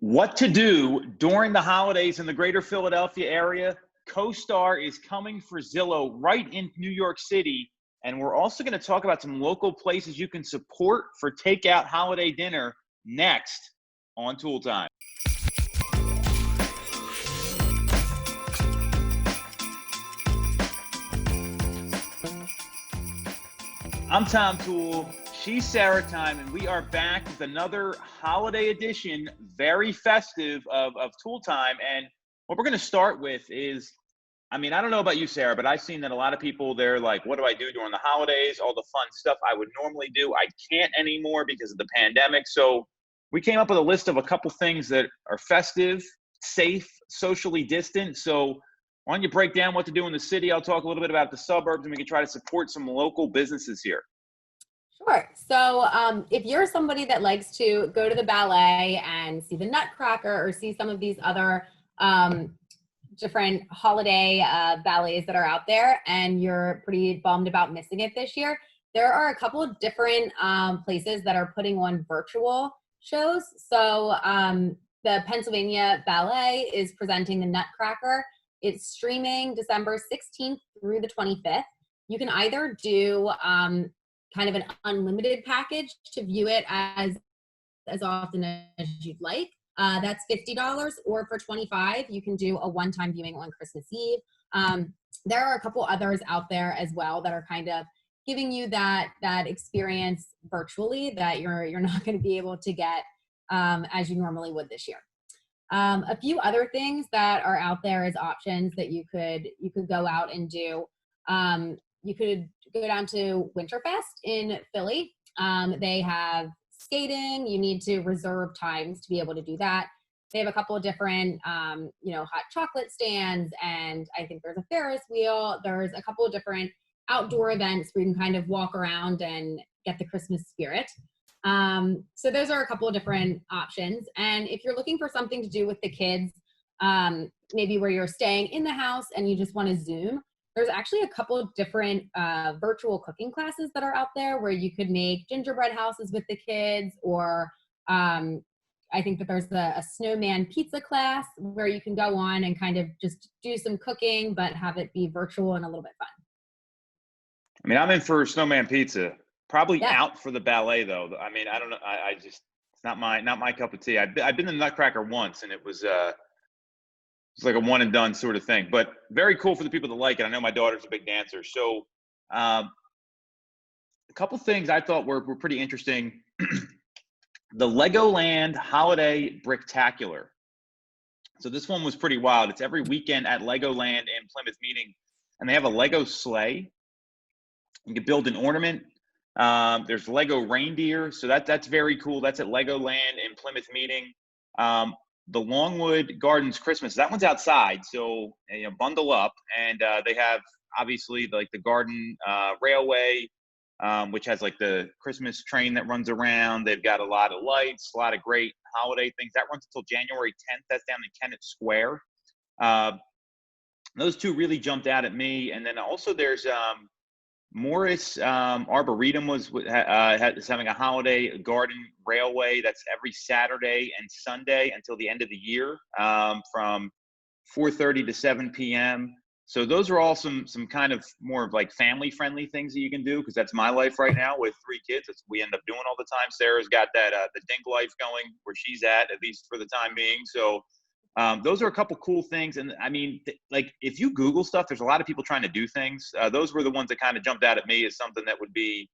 What to do during the holidays in the greater Philadelphia area? Costar is coming for Zillow right in New York City. And we're also going to talk about some local places you can support for takeout holiday dinner next on Toole Time. I'm Tom Toole. She's Sarah Tymon, and we are back with another holiday edition, very festive of Toole Time. And what we're going to start with is, I don't know about you, Sarah, but I've seen that a lot of people, they're like, what do I do during the holidays? All the fun stuff I would normally do, I can't anymore because of the pandemic. So we came up with a list of a couple things that are festive, safe, socially distant. So why don't you break down what to do in the city? I'll talk a little bit about the suburbs, and we can try to support some local businesses here. Sure. So if you're somebody that likes to go to the Ballet and see the Nutcracker or see some of these other different holiday ballets that are out there, and you're pretty bummed about missing it this year, there are a couple of different places that are putting on virtual shows. So the Pennsylvania Ballet is presenting the Nutcracker. It's streaming December 16th through the 25th. You can either do kind of an unlimited package to view it as often as you'd like. That's $50, or for $25, you can do a one-time viewing on Christmas Eve. There are a couple others out there as well that are kind of giving you that experience virtually that you're not going to be able to get as you normally would this year. A few other things that are out there as options that you could go out and do. You could go down to Winterfest in Philly. They have skating. You need to reserve times to be able to do that. They have a couple of different, hot chocolate stands, and I think there's a Ferris wheel. There's a couple of different outdoor events where you can kind of walk around and get the Christmas spirit. So those are a couple of different options. And if you're looking for something to do with the kids, maybe where you're staying in the house and you just want to Zoom, there's actually a couple of different virtual cooking classes that are out there where you could make gingerbread houses with the kids, or I think that there's a snowman pizza class where you can go on and kind of just do some cooking, but have it be virtual and a little bit fun. I'm in for snowman pizza. Probably out for the ballet though. I don't know. I just, it's not my cup of tea. I've been to the Nutcracker once, and it was it's like a one and done sort of thing, but very cool for the people that like it. I know my daughter's a big dancer. So a couple things I thought were pretty interesting. The Legoland Holiday Bricktacular. So this one was pretty wild. It's every weekend at Legoland in Plymouth Meeting, and they have a Lego sleigh. You can build an ornament. There's Lego reindeer. So that's very cool. That's at Legoland in Plymouth Meeting. The Longwood Gardens Christmas, that one's outside, so bundle up. And they have obviously like the garden railway, which has like the Christmas train that runs around. They've got a lot of lights, a lot of great holiday things. That runs until January 10th. That's down in Kennett Square. Those two really jumped out at me. And then also there's Morris Arboretum is having a holiday garden railway that's every Saturday and Sunday until the end of the year, from 4:30 to 7 p.m. So those are all some kind of more of like family friendly things that you can do, because that's my life right now with 3 kids. That's what we end up doing all the time. Sarah's got that the dink life going where she's at least for the time being. So those are a couple cool things. And like if you Google stuff, there's a lot of people trying to do things. Those were the ones that kind of jumped out at me as something that would be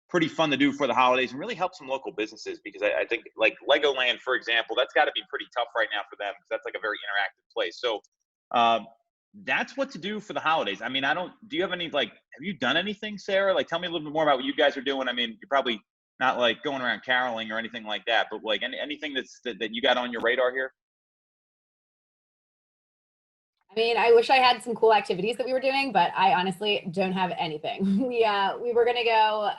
pretty fun to do for the holidays and really help some local businesses, because I think like Legoland, for example, that's got to be pretty tough right now for them, because that's like a very interactive place. So that's what to do for the holidays. Do you have any, have you done anything, Sarah? Like, tell me a little bit more about what you guys are doing. You're probably not like going around caroling or anything like that, but like anything that you got on your radar here? I wish I had some cool activities that we were doing, but I honestly don't have anything. We were going to go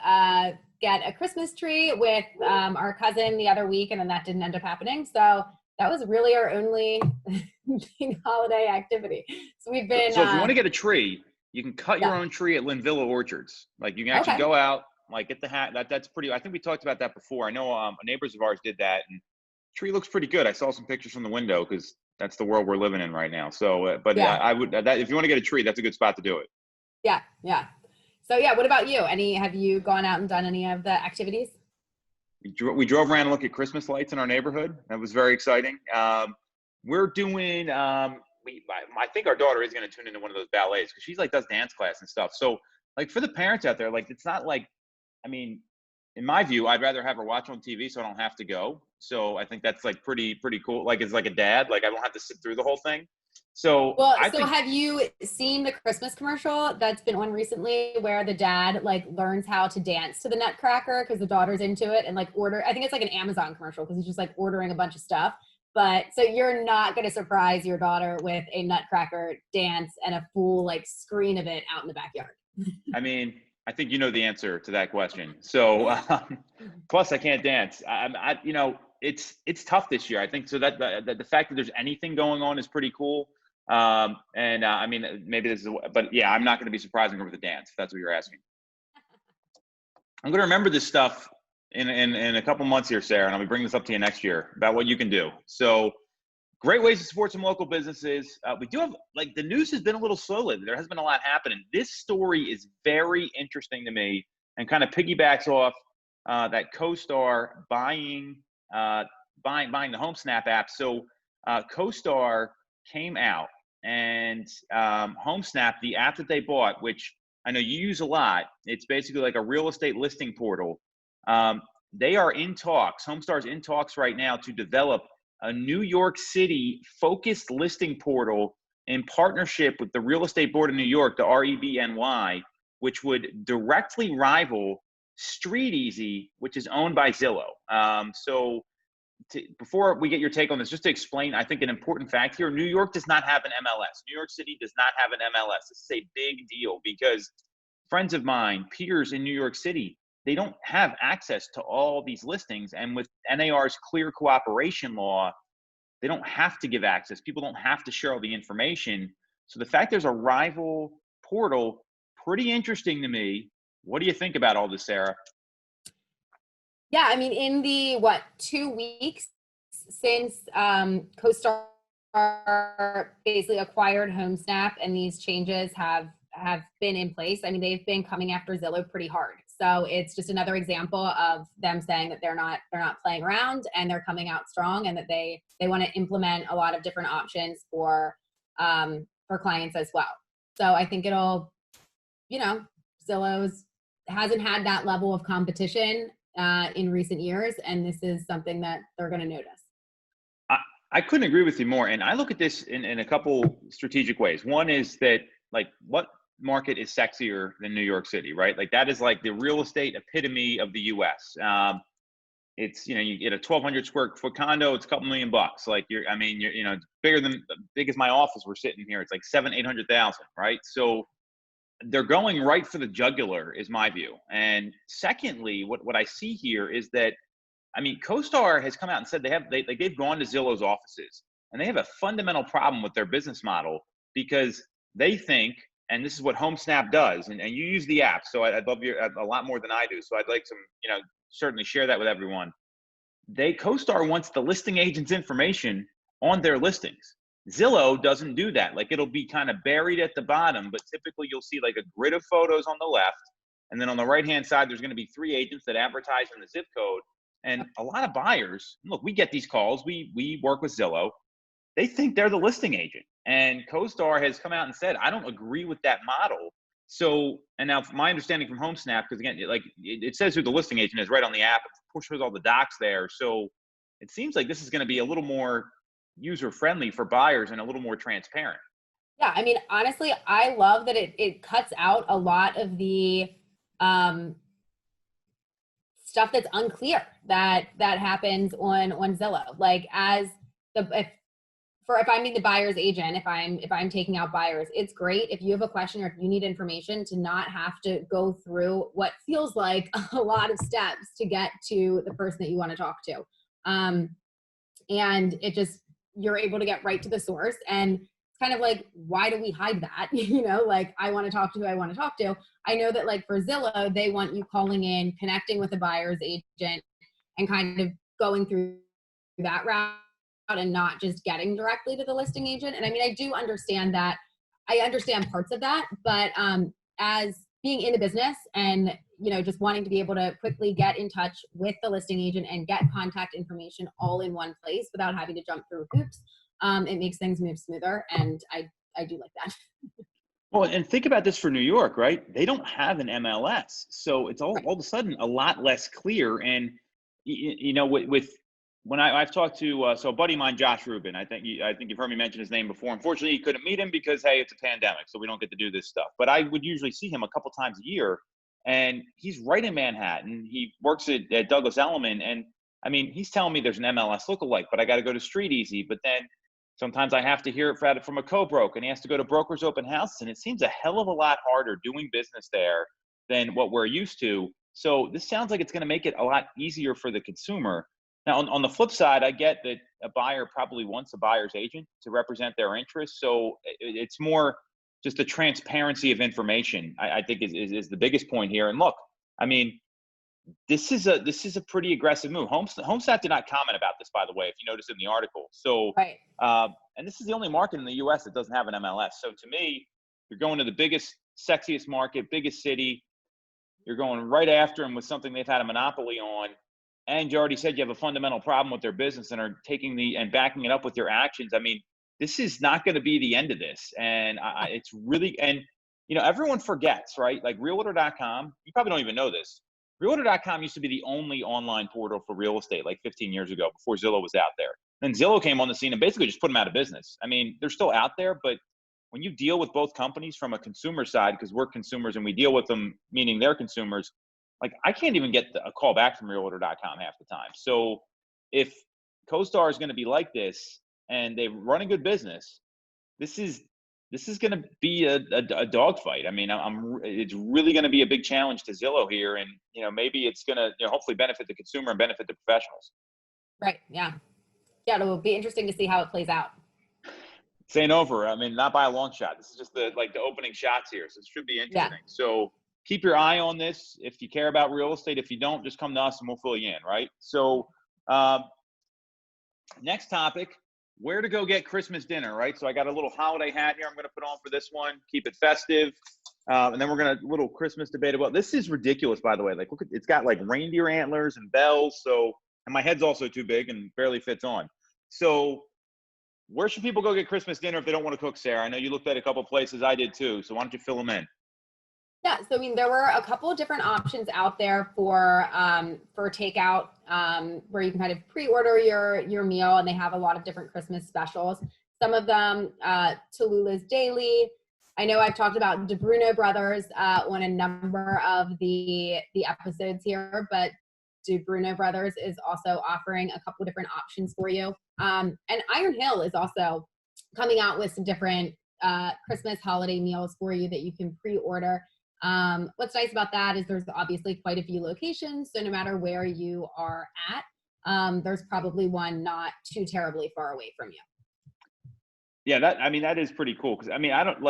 get a Christmas tree with our cousin the other week, and then that didn't end up happening. So that was really our only big holiday activity. So we've been. So if you want to get a tree, you can cut your own tree at Linvilla Orchards. Like you can actually go out, like get the hat. That's pretty. I think we talked about that before. I know neighbors of ours did that, and Tree looks pretty good. I saw some pictures from the window because that's the world we're living in right now. So, but Yeah. I would that if you want to get a tree, that's a good spot to do it. Yeah. Yeah. So yeah, what about you? Have you gone out and done any of the activities? We drove around and looked at Christmas lights in our neighborhood. That was very exciting. We're doing. I think our daughter is going to tune into one of those ballets because she's like does dance class and stuff. So like for the parents out there, like it's not like, I mean, in my view, I'd rather have her watch on TV so I don't have to go. So I think that's like pretty cool. Like it's like a dad. Like I don't have to sit through the whole thing. So Well, I so think have you seen the Christmas commercial that's been on recently where the dad like learns how to dance to the Nutcracker because the daughter's into it and like I think it's like an Amazon commercial because he's just like ordering a bunch of stuff. But so you're not going to surprise your daughter with a Nutcracker dance and a full like screen of it out in the backyard. I mean, I think you know the answer to that question. So, plus I can't dance. It's tough this year. I think so that the fact that there's anything going on is pretty cool. I mean, maybe this is, but yeah, I'm not going to be surprising her with a dance if that's what you're asking. I'm going to remember this stuff in a couple months here, Sarah, and I'll be bringing this up to you next year about what you can do. So, great ways to support some local businesses. We do have, like, the news has been a little slow lately. There has been a lot happening. This story is very interesting to me and kind of piggybacks off that Costar buying the HomeSnap app. So Costar came out and HomeSnap, the app that they bought, which I know you use a lot, it's basically like a real estate listing portal. They are in talks. HomeStar's in talks right now to develop a New York City focused listing portal in partnership with the Real Estate Board of New York, the REBNY, which would directly rival StreetEasy, which is owned by Zillow. Before we get your take on this, just to explain, I think an important fact here, New York does not have an MLS. New York City does not have an MLS. This is a big deal because friends of mine, peers in New York City, they don't have access to all these listings. And with NAR's clear cooperation law, they don't have to give access. People don't have to share all the information. So the fact there's a rival portal, pretty interesting to me. What do you think about all this, Sarah? Yeah, I mean, in the 2 weeks since Costar basically acquired HomeSnap and these changes have been in place, I mean, they've been coming after Zillow pretty hard. So it's just another example of them saying that they're not playing around and they're coming out strong and that they want to implement a lot of different options for clients as well. So I think it'll, Zillow's hasn't had that level of competition in recent years, and this is something that they're going to notice. I couldn't agree with you more. And I look at this in a couple strategic ways. One is that, like, what market is sexier than New York City, right? Like that is like the real estate epitome of the US. It's, you get a 1,200 square foot condo, it's a couple $1 million. Like it's big as my office we're sitting here. It's like 700,000-800,000, right? So they're going right for the jugular is my view. And secondly, what I see here is that, CoStar has come out and said they've gone to Zillow's offices and they have a fundamental problem with their business model because they think, and this is what HomeSnap does, and you use the app, so I'd love you a lot more than I do. So I'd like some, certainly share that with everyone. CoStar wants the listing agent's information on their listings. Zillow doesn't do that. Like it'll be kind of buried at the bottom, but typically you'll see like a grid of photos on the left. And then on the right-hand side, there's going to be 3 agents that advertise in the zip code. And a lot of buyers, look, we get these calls. We work with Zillow. They think they're the listing agent. And CoStar has come out and said, I don't agree with that model. So, and now my understanding from HomeSnap, because again, like it says who the listing agent is right on the app, it pushes all the docs there. So it seems like this is going to be a little more user-friendly for buyers and a little more transparent. Yeah, I mean, honestly, I love that it cuts out a lot of the stuff that's unclear that happens on Zillow. Like if I'm the buyer's agent, if I'm taking out buyers, it's great if you have a question or if you need information to not have to go through what feels like a lot of steps to get to the person that you want to talk to. And it just, you're able to get right to the source. And it's kind of like, why do we hide that? Like I want to talk to who I want to talk to. I know that like for Zillow, they want you calling in, connecting with a buyer's agent and kind of going through that route and not just getting directly to the listing agent. And I mean, I do understand that. I understand parts of that, but as being in the business and, just wanting to be able to quickly get in touch with the listing agent and get contact information all in one place without having to jump through hoops, it makes things move smoother. And I do like that. Well, and think about this for New York, right? They don't have an MLS. So it's all of a sudden a lot less clear. And, with when I've talked to, so a buddy of mine, Josh Rubin, I think you've heard me mention his name before. Unfortunately, you couldn't meet him because, hey, it's a pandemic, so we don't get to do this stuff. But I would usually see him a couple times a year, and he's right in Manhattan. He works at Douglas Elliman, and I mean, he's telling me there's an MLS lookalike, but I got to go to Street Easy. But then sometimes I have to hear it from a co-broke, and he has to go to Broker's Open House, and it seems a hell of a lot harder doing business there than what we're used to. So this sounds like it's going to make it a lot easier for the consumer. Now, on the flip side, I get that a buyer probably wants a buyer's agent to represent their interests. So it's more just the transparency of information, I think is the biggest point here. And look, I mean, this is a pretty aggressive move. Homestat did not comment about this, by the way, if you notice in the article. So, right. And this is the only market in the U.S. that doesn't have an MLS. So to me, you're going to the biggest, sexiest market, biggest city. You're going right after them with something they've had a monopoly on. And you already said you have a fundamental problem with their business and are and backing it up with your actions. I mean, this is not going to be the end of this. And it's really, and everyone forgets, right? Like Realtor.com, you probably don't even know this. Realtor.com used to be the only online portal for real estate like 15 years ago before Zillow was out there. Then Zillow came on the scene and basically just put them out of business. I mean, they're still out there, but when you deal with both companies from a consumer side, because we're consumers and we deal with them, meaning they're consumers, like I can't even get a call back from Realtor.com half the time. So if Costar is going to be like this and they run a good business, this is going to be a dogfight. I mean, it's really going to be a big challenge to Zillow here, and maybe it's going to hopefully benefit the consumer and benefit the professionals. Right. Yeah. Yeah. It'll be interesting to see how it plays out. It's ain't over. I mean, not by a long shot. This is just the opening shots here, so it should be interesting. Yeah. So keep your eye on this if you care about real estate. If you don't, just come to us and we'll fill you in, right? So next topic, where to go get Christmas dinner, right? So I got a little holiday hat here I'm going to put on for this one. Keep it festive. And then we're going to little Christmas debate about, this is ridiculous, by the way. Like, look, it's got like reindeer antlers and bells. So, and my head's also too big and barely fits on. So where should people go get Christmas dinner if they don't want to cook, Sarah? I know you looked at a couple places. I did too. So why don't you fill them in? Yeah, so I mean, there were a couple of different options out there for takeout, where you can kind of pre-order your meal, and they have a lot of different Christmas specials. Some of them, Talula's Daily. I know I've talked about Bruno Bros on a number of the episodes here, but Bruno Bros is also offering a couple of different options for you. And Iron Hill is also coming out with some different Christmas holiday meals for you that you can pre-order. What's nice about that is there's obviously quite a few locations. So no matter where you are at, there's probably one not too terribly far away from you. Yeah, that is pretty cool. Cause I mean, I don't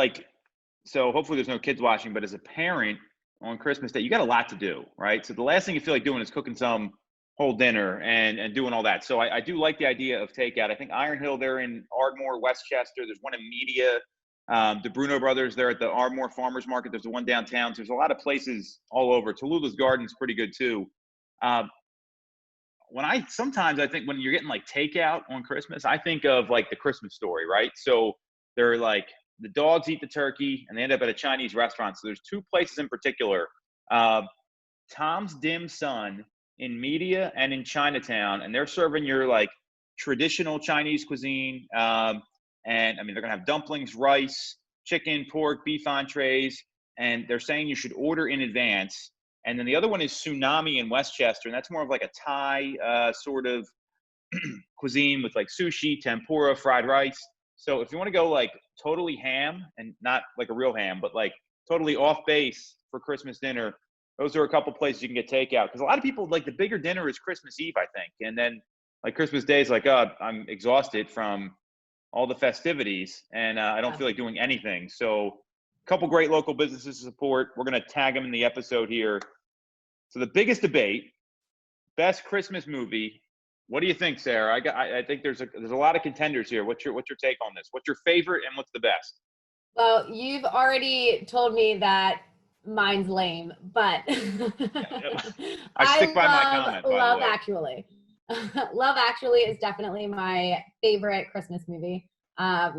so hopefully there's no kids watching, but as a parent on Christmas Day, you got a lot to do, right? So the last thing you feel like doing is cooking some whole dinner and doing all that. So I do like the idea of takeout. I think Iron Hill, they're in Ardmore, Westchester. There's one in Media. The Bruno Brothers, they're at the Ardmore Farmers Market. There's the one downtown. So there's a lot of places all over. Tallulah's Garden's pretty good too. Sometimes I think when you're getting like takeout on Christmas, I think of like The Christmas Story, right? So they're like, the dogs eat the turkey and they end up at a Chinese restaurant. So there's two places in particular, Tom's Dim Sum in Media and in Chinatown. And they're serving your like traditional Chinese cuisine. And I mean, they're going to have dumplings, rice, chicken, pork, beef entrees. And they're saying you should order in advance. And then the other one is Tsunami in Westchester. And that's more of like a Thai sort of cuisine with like sushi, tempura, fried rice. So if you want to go like totally ham, and not like a real ham, but like totally off base for Christmas dinner, those are a couple places you can get takeout. Because a lot of people, like the bigger dinner is Christmas Eve, I think. And then like Christmas Day is like, oh, I'm exhausted from all the festivities and I don't feel like doing anything. So a couple great local businesses to support. We're going to tag them in the episode here. So the biggest debate, best Christmas movie, What do you think, Sarah? I think there's a lot of contenders here. What's your take on this? What's your favorite and what's the best? Well, you've already told me that mine's lame, but I stick by my comment, by the Love way. Actually. Love Actually is definitely my favorite Christmas movie. I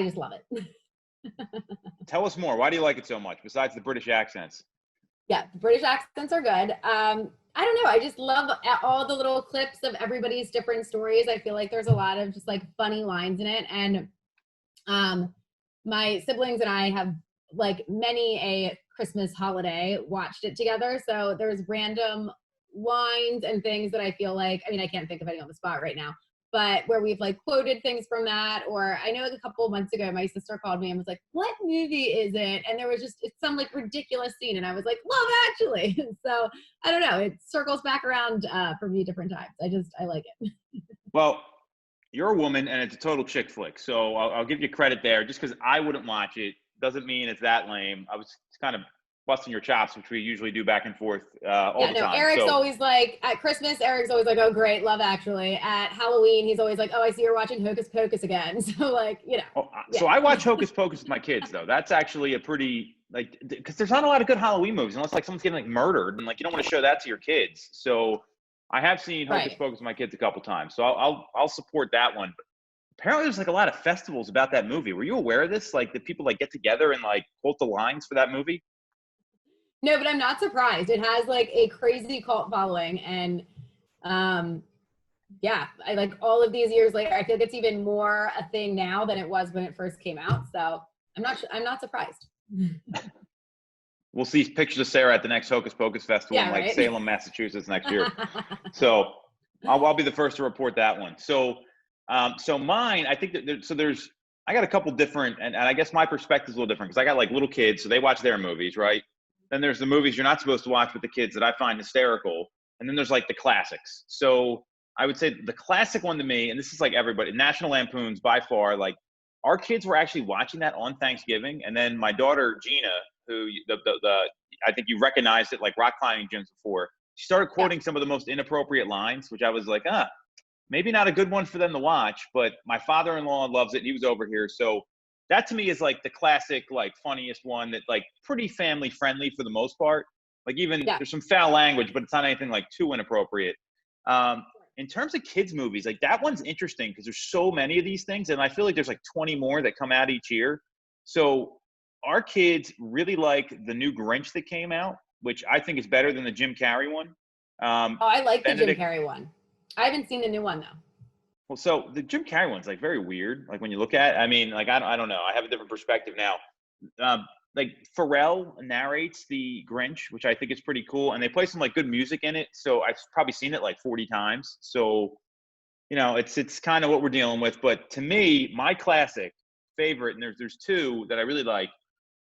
just love it. Tell us more. Why do you like it so much, besides the British accents? Yeah, the British accents are good. I don't know. I just love all the little clips of everybody's different stories. I feel like there's a lot of just like funny lines in it. And my siblings and I have like many a Christmas holiday watched it together. So there's random lines and things that I feel like, I mean, I can't think of any on the spot right now, but where we've like quoted things from that. Or I know a couple of months ago, my sister called me and was like, what movie is it? And there was just, it's some like ridiculous scene. And I was like, Love Actually. So I don't know. It circles back around for me different times. I like it. Well, you're a woman and it's a total chick flick. So I'll give you credit there. Just because I wouldn't watch it doesn't mean it's that lame. I was kind of busting your chops, which we usually do back and forth all the time. Eric's always like, at Christmas, Eric's always like, oh, great, Love Actually. At Halloween, he's always like, oh, I see you're watching Hocus Pocus again. So, like, you know. Oh, so I watch Hocus Pocus with my kids, though. That's actually a pretty, like, because there's not a lot of good Halloween movies, unless, like, someone's getting, like, murdered. And, like, you don't want to show that to your kids. So I have seen Hocus Pocus with my kids a couple times. So I'll support that one. But apparently there's, like, a lot of festivals about that movie. Were you aware of this? Like, that people, like, get together and, like, quote the lines for that movie? No, but I'm not surprised. It has like a crazy cult following, and yeah, I like all of these years later, I feel like it's even more a thing now than it was when it first came out. So I'm not surprised. We'll see pictures of Sarah at the next Hocus Pocus festival in like Salem, Massachusetts next year. So I'll be the first to report that one. So so mine, I think that I got a couple different, and I guess my perspective is a little different because I got like little kids, so they watch their movies, right? Then there's the movies you're not supposed to watch with the kids that I find hysterical. And then there's like the classics. So I would say the classic one to me, and this is like everybody, National Lampoon's by far, like our kids were actually watching that on Thanksgiving. And then my daughter, Gina, who I think you recognized it like rock climbing gyms before, she started quoting some of the most inappropriate lines, which I was like, maybe not a good one for them to watch, but my father-in-law loves it. And he was over here. So that to me is like the classic, like funniest one that like pretty family friendly for the most part. Like even there's some foul language, but it's not anything like too inappropriate. In terms of kids movies, like that one's interesting because there's so many of these things. And I feel like there's like 20 more that come out each year. So our kids really like the new Grinch that came out, which I think is better than the Jim Carrey one. I like the Jim Carrey one. I haven't seen the new one though. Well, so the Jim Carrey one's like very weird. Like when you look at, I mean, like I don't know. I have a different perspective now. Like Pharrell narrates the Grinch, which I think is pretty cool, and they play some like good music in it. So I've probably seen it like 40 times. So, you know, it's kind of what we're dealing with. But to me, my classic favorite, and there's two that I really like.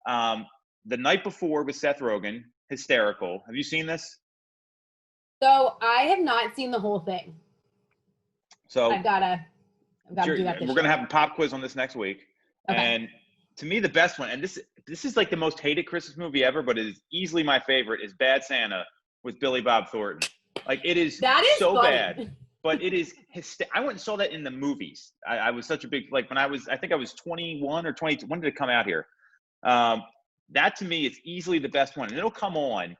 The Night Before with Seth Rogen, hysterical. Have you seen this? So I have not seen the whole thing. So I've got to do that. We're going to have a pop quiz on this next week. Okay. And to me, the best one, and this is like the most hated Christmas movie ever, but it is easily my favorite, is Bad Santa with Billy Bob Thornton. Like it is so funny. Bad, but it is I went and saw that in the movies. I was such a big, like when I think I was 21 or 22. When did it come out here? That to me is easily the best one. And it'll come on,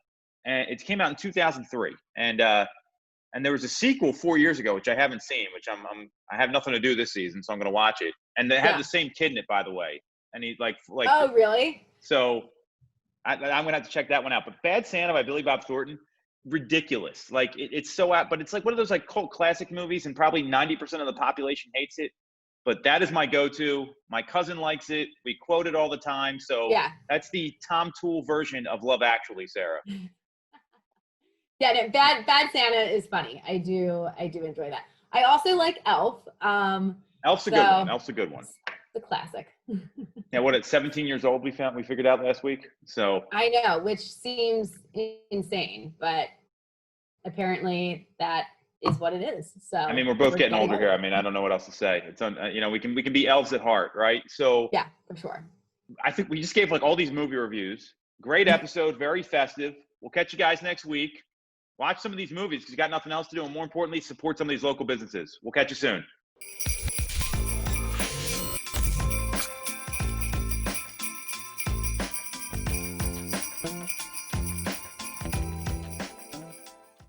and it came out in 2003. And there was a sequel 4 years ago, which I haven't seen, which I have nothing to do this season, so I'm going to watch it. And they have the same kid in it, by the way. And he's like, oh, really? So I'm going to have to check that one out. But Bad Santa by Billy Bob Thornton, ridiculous. Like it's so out, but it's like one of those like cult classic movies, and probably 90% of the population hates it. But that is my go-to. My cousin likes it. We quote it all the time. So that's the Tom Toole version of Love Actually, Sarah. Yeah, no, Bad Santa is funny. I do enjoy that. I also like Elf. Elf's a good one. Elf's a good one. The classic. Yeah, what at 17 years old we figured out last week. So I know, which seems insane, but apparently that is what it is. So I mean, we're both getting older here. I mean, I don't know what else to say. It's you know, we can be elves at heart, right? So yeah, for sure. I think we just gave like all these movie reviews. Great episode, very festive. We'll catch you guys next week. Watch some of these movies because you got nothing else to do. And more importantly, support some of these local businesses. We'll catch you soon.